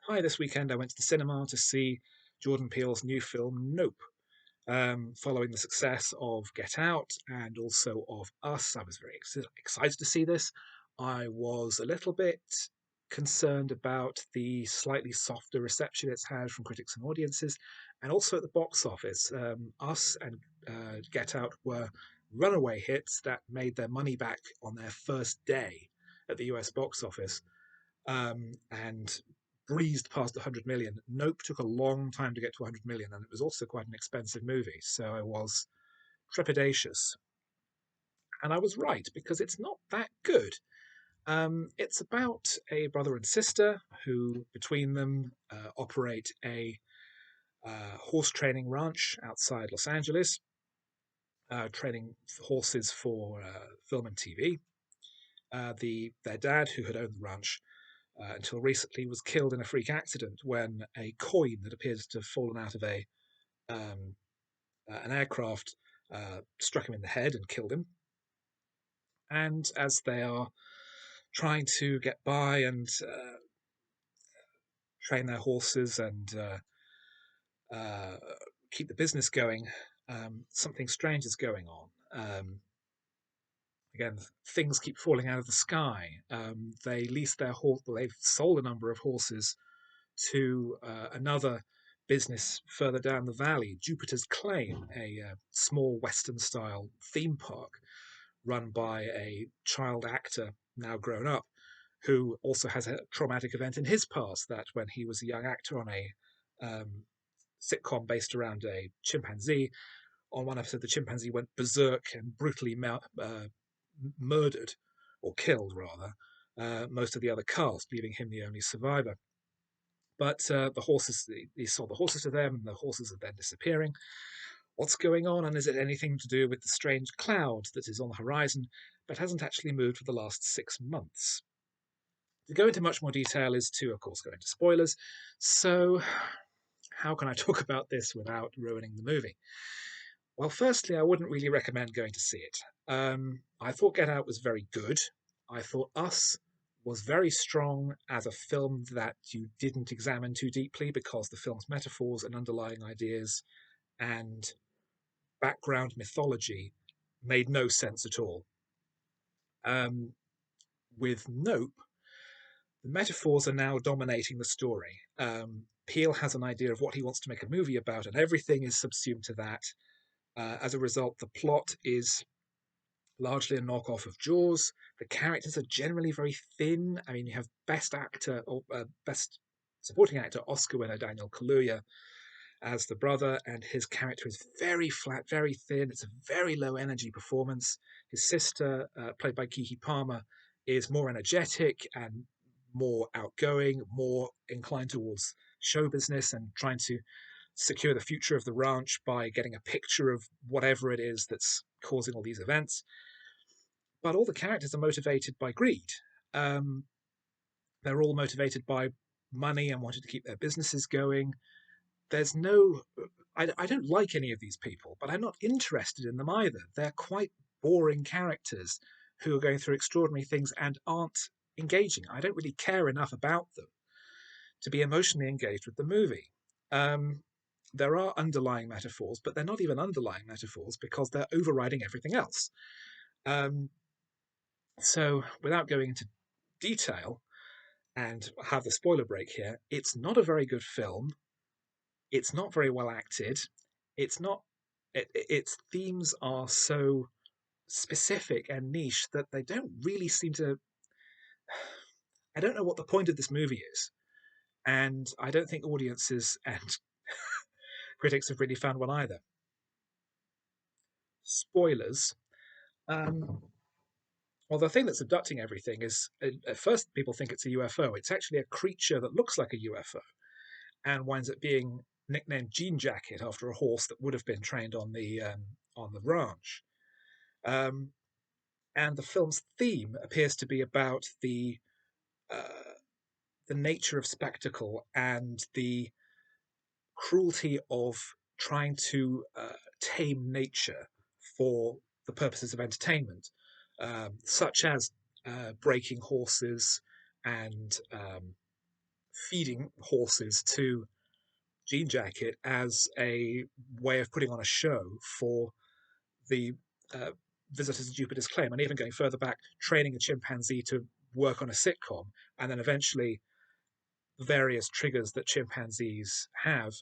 Hi, this weekend I went to the cinema to see Jordan Peele's new film, Nope. Following the success of Get Out and also of Us, I was very excited to see this. I was a little bit concerned about the slightly softer reception it's had from critics and audiences, and also at the box office. Us and Get Out were runaway hits that made their money back on their first day at the US box office, and breezed past 100 million. Nope took a long time to get to 100 million, and it was also quite an expensive movie. So I was trepidatious. And I was right because it's not that good. It's about a brother and sister who, between them, operate a horse training ranch outside Los Angeles, training horses for film and TV. Their dad, who had owned the ranch, until recently, was killed in a freak accident when a coin that appears to have fallen out of um, an aircraft struck him in the head and killed him. And as they are trying to get by and train their horses and uh, keep the business going, something strange is going on. Again, things keep falling out of the sky. They lease their horse. They've sold a number of horses to another business further down the valley, Jupiter's Claim, a small Western style theme park run by a child actor, now grown up, who also has a traumatic event in his past that when he was a young actor on a sitcom based around a chimpanzee, on one episode the chimpanzee went berserk and brutally murdered, or killed rather, most of the other cast, leaving him the only survivor. But the horses, he sold the horses to them, and the horses are then disappearing. What's going on, and is it anything to do with the strange cloud that is on the horizon but hasn't actually moved for the last 6 months? To go into much more detail is to, of course, go into spoilers. So, how can I talk about this without ruining the movie? Well, firstly, I wouldn't really recommend going to see it. I thought Get Out was very good. I thought Us was very strong as a film that you didn't examine too deeply because the film's metaphors and underlying ideas and background mythology made no sense at all. Um, with Nope, the metaphors are now dominating the story. Peele has an idea of what he wants to make a movie about, and everything is subsumed to that. As a result, the plot is largely a knockoff of Jaws. The characters are generally very thin. I mean, you have best actor or best supporting actor Oscar winner Daniel Kaluuya as the brother, and his character is very flat, very thin. It's a very low energy performance. His sister, played by Keke Palmer, is more energetic and more outgoing, more inclined towards show business and trying to secure the future of the ranch by getting a picture of whatever it is that's causing all these events. But all the characters are motivated by greed. Um, they're all motivated by money and wanting to keep their businesses going. There's no, I don't like any of these people, but I'm not interested in them either. They're quite boring characters who are going through extraordinary things and aren't engaging. I don't really care enough about them to be emotionally engaged with the movie. Um, there are underlying metaphors, but they're not even underlying metaphors because they're overriding everything else. Um, so, without going into detail and have the spoiler break here, it's not a very good film. It's not very well acted. It's not. Its themes are so specific and niche that they don't really seem to. I don't know what the point of this movie is, and I don't think audiences and critics have really found one either. Spoilers. Um, well, the thing that's abducting everything is at first people think it's a UFO. It's actually a creature that looks like a UFO and winds up being nicknamed Jean Jacket after a horse that would have been trained on the ranch. Um, and the film's theme appears to be about uh, the nature of spectacle and the cruelty of trying to tame nature for the purposes of entertainment, such as breaking horses and feeding horses to Jean Jacket as a way of putting on a show for the uh, visitors to Jupiter's claim, and even going further back, training a chimpanzee to work on a sitcom, and then eventually the various triggers that chimpanzees have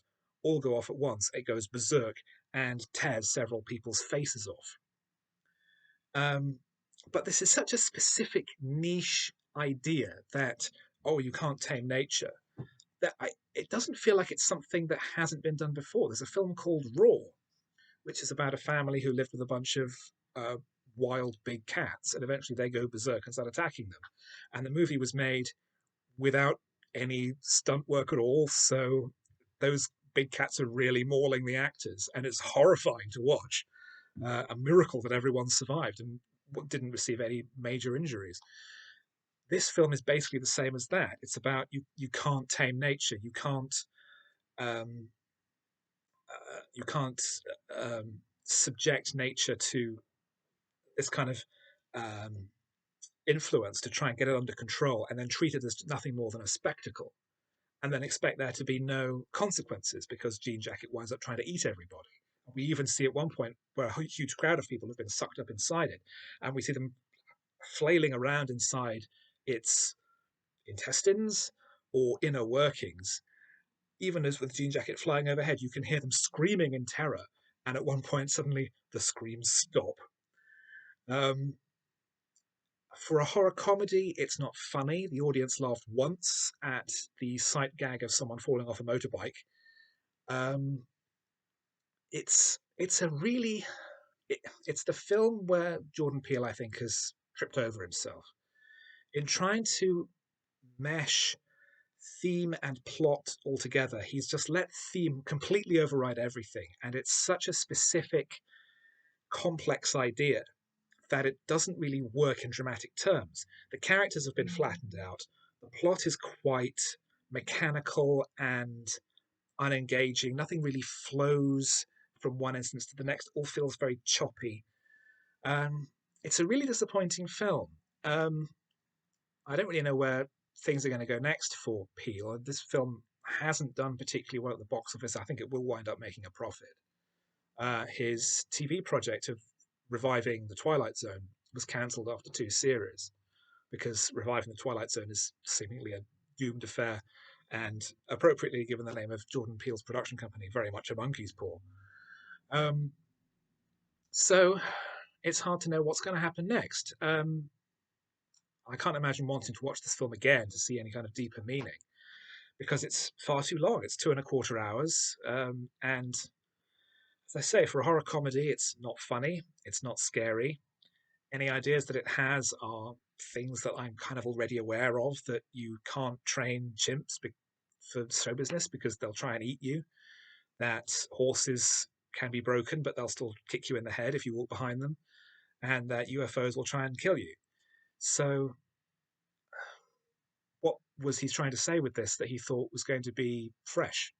all go off at once. It goes berserk and tears several people's faces off. Um, but this is such a specific niche idea that, oh, you can't tame nature, that it doesn't feel like it's something that hasn't been done before. There's a film called Raw, which is about a family who lived with a bunch of uh, wild big cats, and eventually they go berserk and start attacking them. And the movie was made without any stunt work at all, so those big cats are really mauling the actors, and it's horrifying to watch. A miracle that everyone survived and didn't receive any major injuries. This film is basically the same as that. It's about you can't tame nature. Um, you can't subject nature to this kind of um, influence to try and get it under control, and then treat it as nothing more than a spectacle, and then expect there to be no consequences because Jean Jacket winds up trying to eat everybody. We even see at one point where a huge crowd of people have been sucked up inside it, and we see them flailing around inside its intestines or inner workings. Even as with Jean Jacket flying overhead, you can hear them screaming in terror, and at one point, suddenly the screams stop. Um, for a horror comedy, it's not funny. The audience laughed once at the sight gag of someone falling off a motorbike. Um, it's a really it's the film where Jordan Peele, I think, has tripped over himself in trying to mesh theme and plot altogether. He's just let theme completely override everything, and it's such a specific, complex idea that it doesn't really work in dramatic terms. The characters have been flattened out. The plot is quite mechanical and unengaging. Nothing really flows from one instance to the next. All feels very choppy. Um, it's a really disappointing film. Um, I don't really know where things are going to go next for Peel. This film hasn't done particularly well at the box office. I think it will wind up making a profit. His TV project of reviving The Twilight Zone was cancelled after two series because reviving The Twilight Zone is seemingly a doomed affair, and appropriately given the name of Jordan Peele's production company, very much a monkey's paw. Um, so it's hard to know what's going to happen next. I can't imagine wanting to watch this film again to see any kind of deeper meaning because it's far too long. It's 2.25 hours. And as I say, for a horror comedy, it's not funny, it's not scary. Any ideas that it has are things that I'm kind of already aware of, that you can't train chimps for show business because they'll try and eat you, that horses can be broken, but they'll still kick you in the head if you walk behind them, and that UFOs will try and kill you. So what was he trying to say with this that he thought was going to be fresh?